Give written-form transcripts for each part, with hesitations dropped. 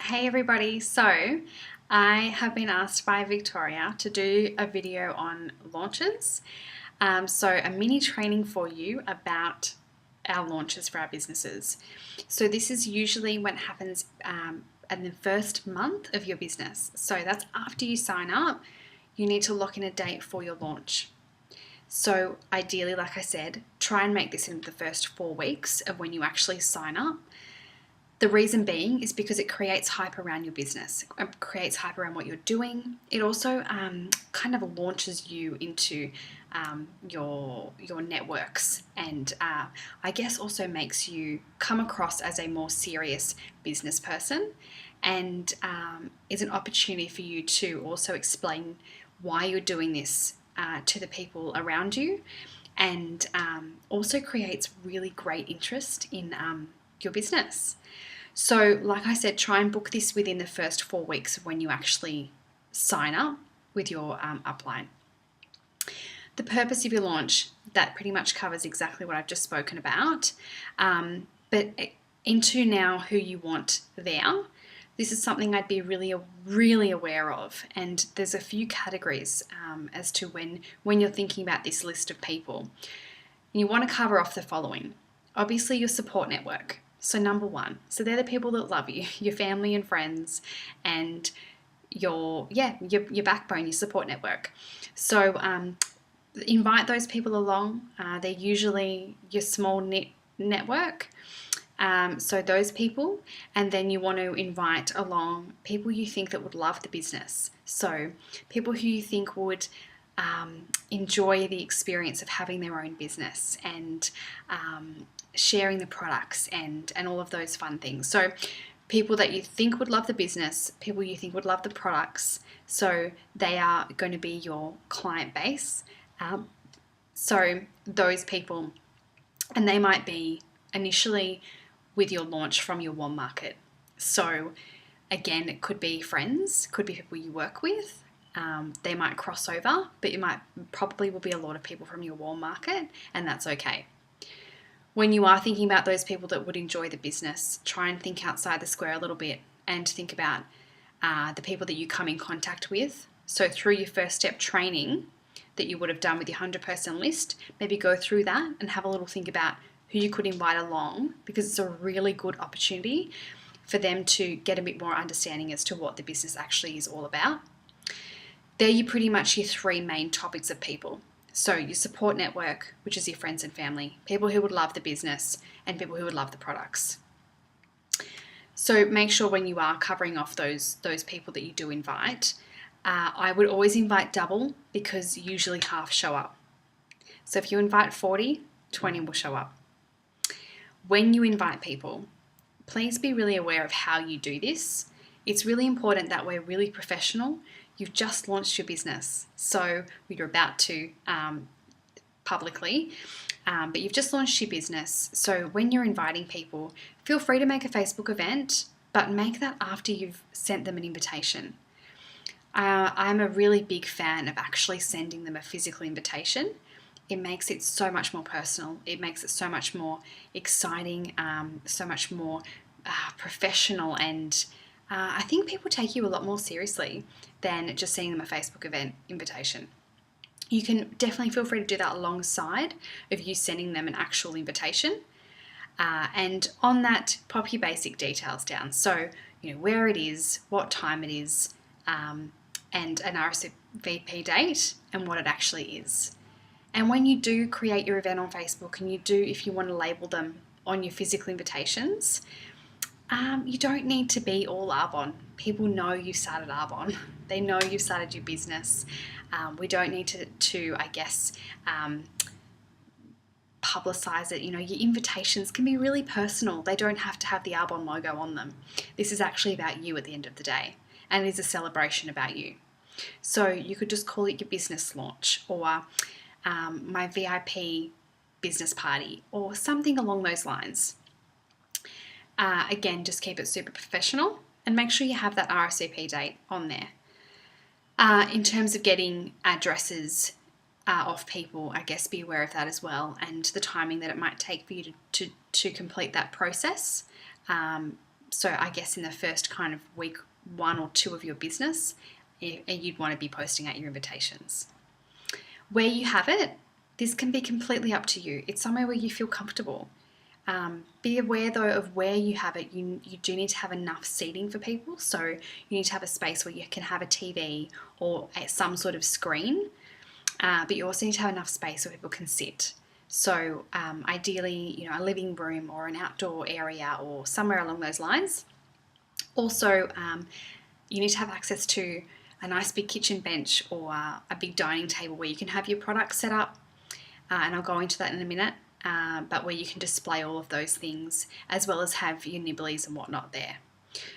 Hey everybody, so I have been asked by Victoria to do a video on launches. So a mini training for you about our launches for our businesses. So this is usually when it happens in the first month of your business. So that's after you sign up, you need to lock in a date for your launch. So ideally, like I said, try and make this in the first 4 weeks of when you actually sign up. The reason being is because it creates hype around your business. It creates hype around what you're doing. It also kind of launches you into your networks, and I guess also makes you come across as a more serious business person, and is an opportunity for you to also explain why you're doing this to the people around you, and also creates really great interest in your business. So, like I said, try and book this within the first 4 weeks of when you actually sign up with your upline. The purpose of your launch, that pretty much covers exactly what I've just spoken about. But into now who you want there, this is something I'd be really aware of. And there's a few categories as to when you're thinking about this list of people. You want to cover off the following. Obviously, your support network. So number one, so they're the people that love you, your family and friends, and your backbone, your support network. So invite those people along. They're usually your small network. So those people, and then you want to invite along people you think that would love the business. So people who you think would enjoy the experience of having their own business and sharing the products and all of those fun things. So people that you think would love the business, people you think would love the products. So they are going to be your client base. So those people, and they might be initially with your launch from your warm market. So again, it could be friends, could be people you work with. They might cross over, but probably will be a lot of people from your warm market, and that's okay. When you are thinking about those people that would enjoy the business, try and think outside the square a little bit and think about the people that you come in contact with. So through your first step training that you would have done with your 100-person list, maybe go through that and have a little think about who you could invite along, because it's a really good opportunity for them to get a bit more understanding as to what the business actually is all about. They're pretty much your 3 main topics of people. So your support network, which is your friends and family, people who would love the business, and people who would love the products. So make sure when you are covering off those people that you do invite, I would always invite double, because usually half show up. So if you invite 40, 20 will show up. When you invite people, please be really aware of how you do this. It's really important that we're really professional. You've just launched your business, so you're about to publicly, but you've just launched your business. So when you're inviting people, feel free to make a Facebook event, but make that after you've sent them an invitation. I'm a really big fan of actually sending them a physical invitation. It makes it so much more personal. It makes it so much more exciting, so much more professional, and I think people take you a lot more seriously than just sending them a Facebook event invitation. You can definitely feel free to do that alongside of you sending them an actual invitation. And on that, pop your basic details down. So, where it is, what time it is, and an RSVP date, and what it actually is. And when you do create your event on Facebook, and if you want to label them on your physical invitations, you don't need to be all Arbonne. People know you started Arbonne. They know you've started your business. We don't need to I guess, publicize it. Your invitations can be really personal. They don't have to have the Arbonne logo on them. This is actually about you at the end of the day, and it is a celebration about you. So you could just call it your business launch, or my VIP business party, or something along those lines. Again, just keep it super professional and make sure you have that RSVP date on there. In terms of getting addresses off people, I guess be aware of that as well, and the timing that it might take for you to complete that process. So I guess in the first kind of week 1 or 2 of your business, you'd want to be posting out your invitations. Where you have it, this can be completely up to you. It's somewhere where you feel comfortable. Be aware though of where you have it. You do need to have enough seating for people. So you need to have a space where you can have a TV or some sort of screen, but you also need to have enough space where people can sit. So ideally, a living room or an outdoor area or somewhere along those lines. Also, you need to have access to a nice big kitchen bench or a big dining table where you can have your products set up, and I'll go into that in a minute, but where you can display all of those things as well as have your nibblies and whatnot there.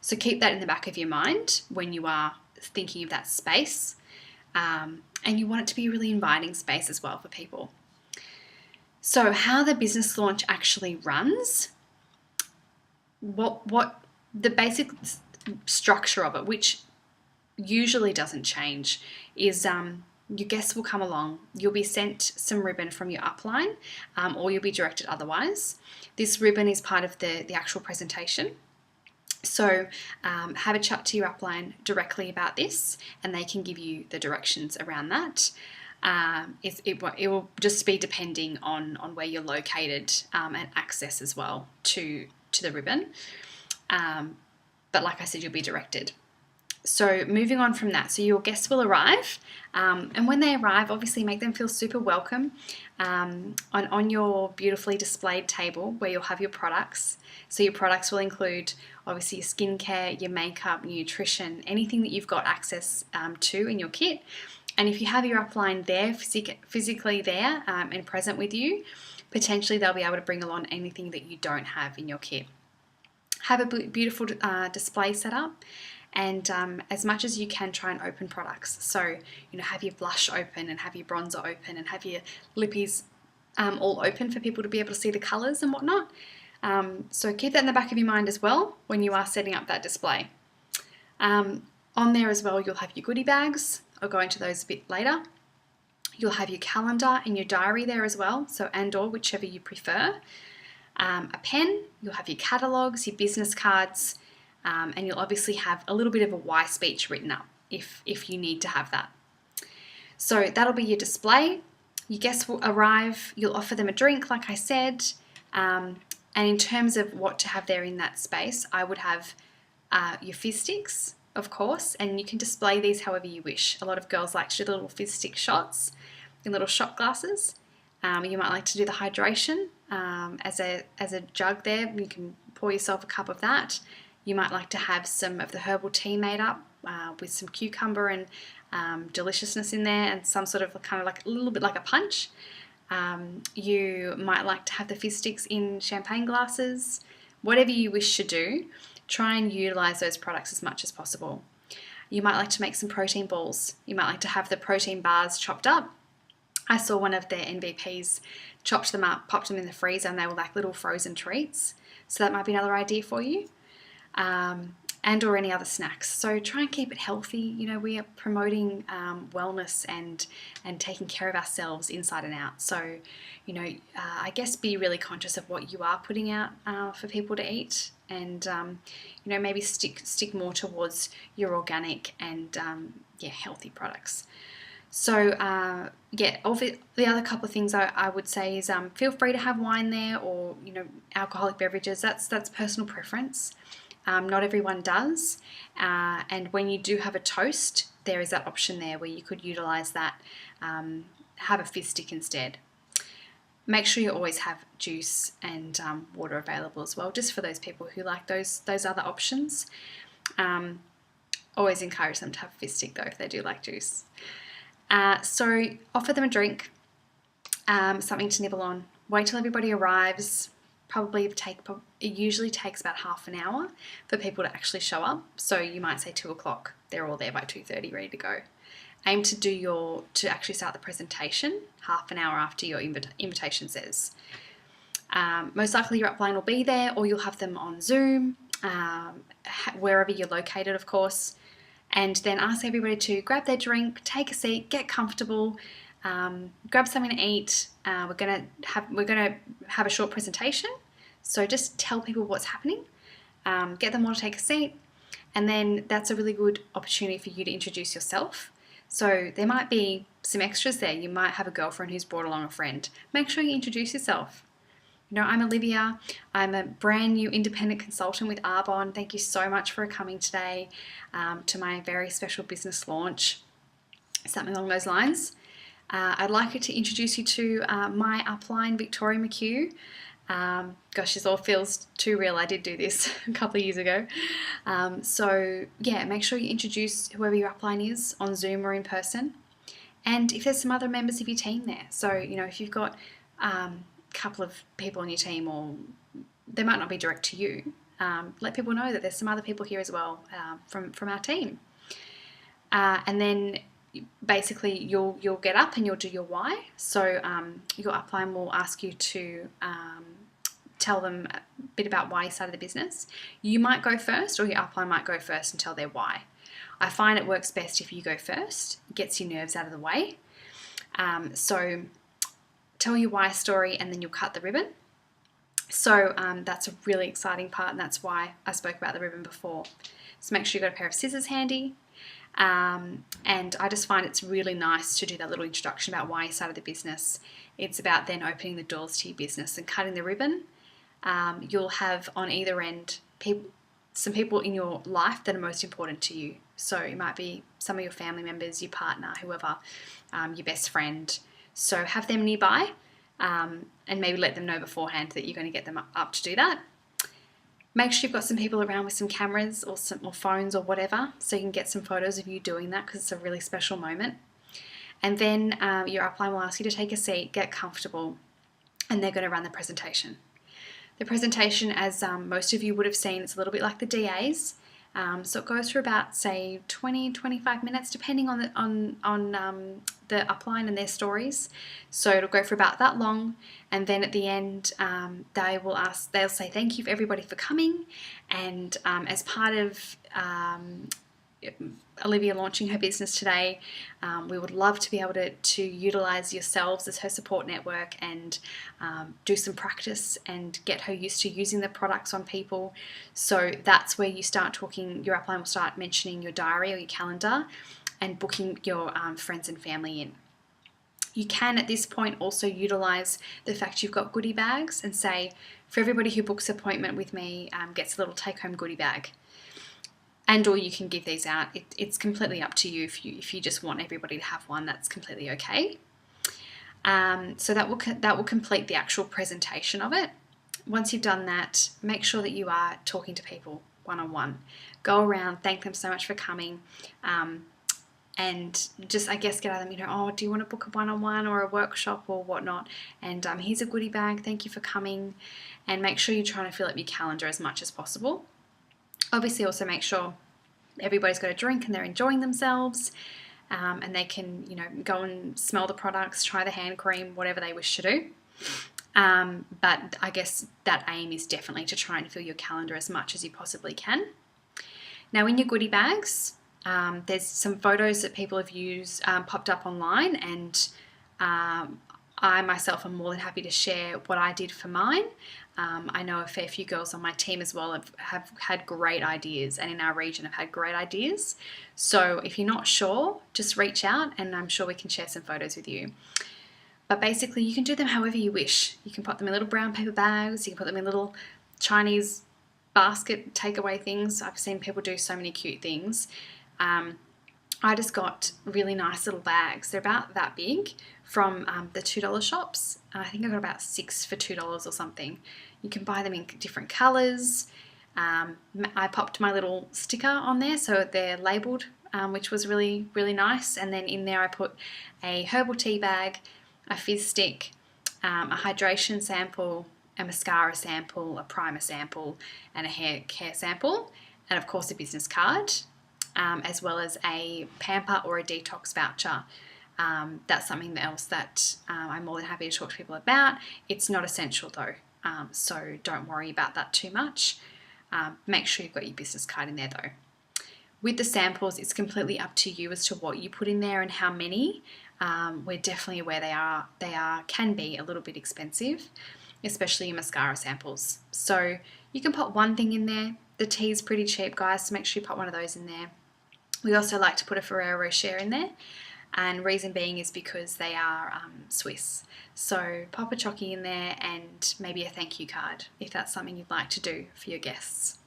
So keep that in the back of your mind when you are thinking of that space, and you want it to be a really inviting space as well for people. So how the business launch actually runs, what the basic structure of it, which usually doesn't change, is your guests will come along. You'll be sent some ribbon from your upline, or you'll be directed otherwise. This ribbon is part of the actual presentation. So have a chat to your upline directly about this, and they can give you the directions around that. It will just be depending on where you're located, and access as well to the ribbon. But like I said, you'll be directed. So moving on from that, so your guests will arrive, and when they arrive, obviously make them feel super welcome on your beautifully displayed table where you'll have your products. So your products will include obviously your skincare, your makeup, nutrition, anything that you've got access to in your kit. And if you have your upline there, physically there and present with you, potentially they'll be able to bring along anything that you don't have in your kit. Have a beautiful display set up, and as much as you can, try and open products. So, have your blush open and have your bronzer open and have your lippies all open for people to be able to see the colours and whatnot. So keep that in the back of your mind as well when you are setting up that display. On there as well, you'll have your goodie bags. I'll go into those a bit later. You'll have your calendar and your diary there as well, so and/or whichever you prefer. A pen, you'll have your catalogues, your business cards, and you'll obviously have a little bit of a why speech written up if you need to have that. So that'll be your display. Your guests will arrive, you'll offer them a drink, like I said, and in terms of what to have there in that space, I would have your fizz sticks, of course, and you can display these however you wish. A lot of girls like to do the little fizz stick shots in little shot glasses. You might like to do the hydration as a jug there. You can pour yourself a cup of that. You might like to have some of the herbal tea made up with some cucumber and deliciousness in there and some sort of kind of like a little bit like a punch. You might like to have the fizz sticks in champagne glasses. Whatever you wish to do, try and utilise those products as much as possible. You might like to make some protein balls. You might like to have the protein bars chopped up. I saw one of their NVPs chopped them up, popped them in the freezer, and they were like little frozen treats. So that might be another idea for you. And or any other snacks. So try and keep it healthy. We are promoting wellness and taking care of ourselves inside and out. So, I guess be really conscious of what you are putting out for people to eat, and maybe stick more towards your organic and healthy products. So the other couple of things I would say is feel free to have wine there or alcoholic beverages. That's personal preference. Not everyone does, and when you do have a toast, there is that option there where you could utilise that, have a fizz stick instead. Make sure you always have juice and water available as well, just for those people who like those other options. Always encourage them to have a fizz stick though if they do like juice. So offer them a drink, something to nibble on. Wait till everybody arrives. It usually takes about half an hour for people to actually show up. So you might say 2 o'clock. They're all there by 2:30, ready to go. Aim to actually start the presentation half an hour after your invitation says. Most likely your upline will be there, or you'll have them on Zoom, wherever you're located, of course. And then ask everybody to grab their drink, take a seat, get comfortable. Grab something to eat. We're gonna have a short presentation, so just tell people what's happening, get them all to take a seat, and then that's a really good opportunity for you to introduce yourself. So there might be some extras there. You might have a girlfriend who's brought along a friend. Make sure you introduce yourself. You know, I'm Olivia. I'm a brand new independent consultant with Arbonne. Thank you so much for coming today to my very special business launch, something along those lines. I'd like to introduce you to my upline, Victoria McHugh. Gosh, this all feels too real. I did do this a couple of years ago. So yeah, make sure you introduce whoever your upline is on Zoom or in person. And if there's some other members of your team there, so you know, if you've got couple of people on your team, or they might not be direct to you, let people know that there's some other people here as well from our team. And then basically you'll get up and you'll do your why. So your upline will ask you to tell them a bit about why you started the business. You might go first, or your upline might go first and tell their why. I find it works best if you go first. It gets your nerves out of the way. So tell your why story, and then you'll cut the ribbon. So that's a really exciting part, and that's why I spoke about the ribbon before. So make sure you've got a pair of scissors handy. And I just find it's really nice to do that little introduction about why you started the business. It's about then opening the doors to your business and cutting the ribbon. You'll have on either end some people in your life that are most important to you. So it might be some of your family members, your partner, whoever, your best friend. So have them nearby, and maybe let them know beforehand that you're going to get them up to do that. Make sure you've got some people around with some cameras or phones or whatever, so you can get some photos of you doing that, because it's a really special moment. And then your upline will ask you to take a seat, get comfortable, and they're going to run the presentation. The presentation, as most of you would have seen, it's a little bit like the DA's. So it goes for about, say, 20-25 minutes, depending on the upline and their stories. So it'll go for about that long, and then at the end they'll say thank you for everybody for coming, and as part of Olivia launching her business today, we would love to be able to utilize yourselves as her support network, and do some practice and get her used to using the products on people. So that's where you start talking, your upline will start mentioning your diary or your calendar and booking your friends and family in. You can at this point also utilize the fact you've got goodie bags and say, for everybody who books an appointment with me, gets a little take-home goodie bag. And or you can give these out. It's completely up to you. If you just want everybody to have one, that's completely okay. So that will complete the actual presentation of it. Once you've done that, make sure that you are talking to people one-on-one. Go around, thank them so much for coming, and just, I guess, get out of them, oh, do you want to book a one-on-one or a workshop or whatnot? And here's a goodie bag, thank you for coming. And make sure you're trying to fill up your calendar as much as possible. Obviously also make sure everybody's got a drink and they're enjoying themselves, and they can, go and smell the products, try the hand cream, whatever they wish to do. But I guess that aim is definitely to try and fill your calendar as much as you possibly can. Now in your goodie bags, there's some photos that people have used, popped up online, and I myself am more than happy to share what I did for mine. I know a fair few girls on my team as well have had great ideas, and in our region have had great ideas. So if you're not sure, just reach out and I'm sure we can share some photos with you. But basically you can do them however you wish. You can put them in little brown paper bags, you can put them in little Chinese basket takeaway things. I've seen people do so many cute things. I just got really nice little bags. They're about that big from the $2 shops. I think I got about 6 for $2 or something. You can buy them in different colours. I popped my little sticker on there so they're labelled, which was really, really nice. And then in there I put a herbal tea bag, a fizz stick, a hydration sample, a mascara sample, a primer sample, and a hair care sample, and of course a business card. As well as a pamper or a detox voucher. That's something else that I'm more than happy to talk to people about. It's not essential though, so don't worry about that too much. Make sure you've got your business card in there though. With the samples, it's completely up to you as to what you put in there and how many. We're definitely aware they can be a little bit expensive, especially your mascara samples. So you can put one thing in there, The tea is pretty cheap, guys, so make sure you pop one of those in there. We also like to put a Ferrero Rocher in there, and reason being is because they are Swiss. So pop a chocky in there and maybe a thank you card if that's something you'd like to do for your guests.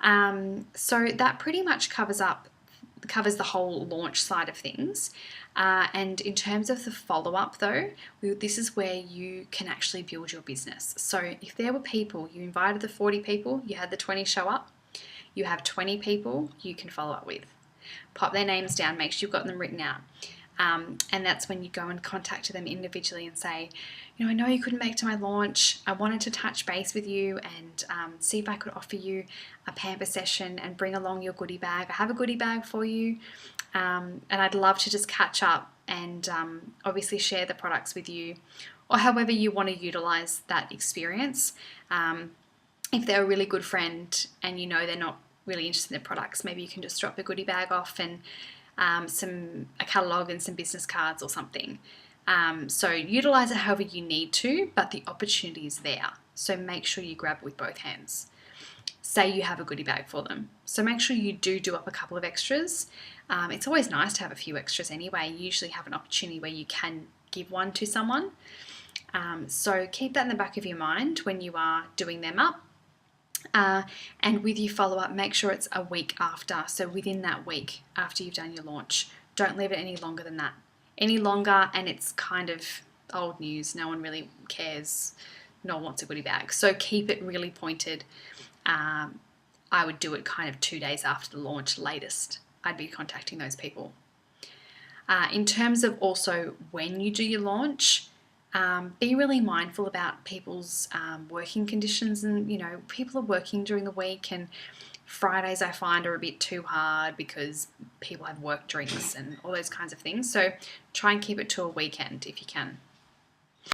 So that pretty much covers the whole launch side of things. And in terms of the follow-up though, this is where you can actually build your business. So if there were people, you invited the 40 people, you had the 20 show up, you have 20 people you can follow up with. Pop their names down, make sure you've got them written out. And that's when you go and contact them individually and say, I know you couldn't make it to my launch. I wanted to touch base with you and see if I could offer you a pamper session and bring along your goodie bag. I have a goodie bag for you, and I'd love to just catch up and obviously share the products with you, or however you want to utilize that experience. If they're a really good friend and they're not really interested in the products, maybe you can just drop a goodie bag off and a catalogue and some business cards or something. So utilize it however you need to, but the opportunity is there. So make sure you grab it with both hands. Say you have a goodie bag for them. So make sure you do up a couple of extras. It's always nice to have a few extras anyway. You usually have an opportunity where you can give one to someone. So keep that in the back of your mind when you are doing them up. And with your follow-up, make sure it's a week after. So within that week after you've done your launch, don't leave it any longer than that. Any longer and it's kind of old news. No one really cares. No one wants a goodie bag. So keep it really pointed. I would do it kind of 2 days after the launch latest. I'd be contacting those people. In terms of also when you do your launch, be really mindful about people's working conditions, and people are working during the week, and Fridays I find are a bit too hard because people have work drinks and all those kinds of things. So try and keep it to a weekend if you can.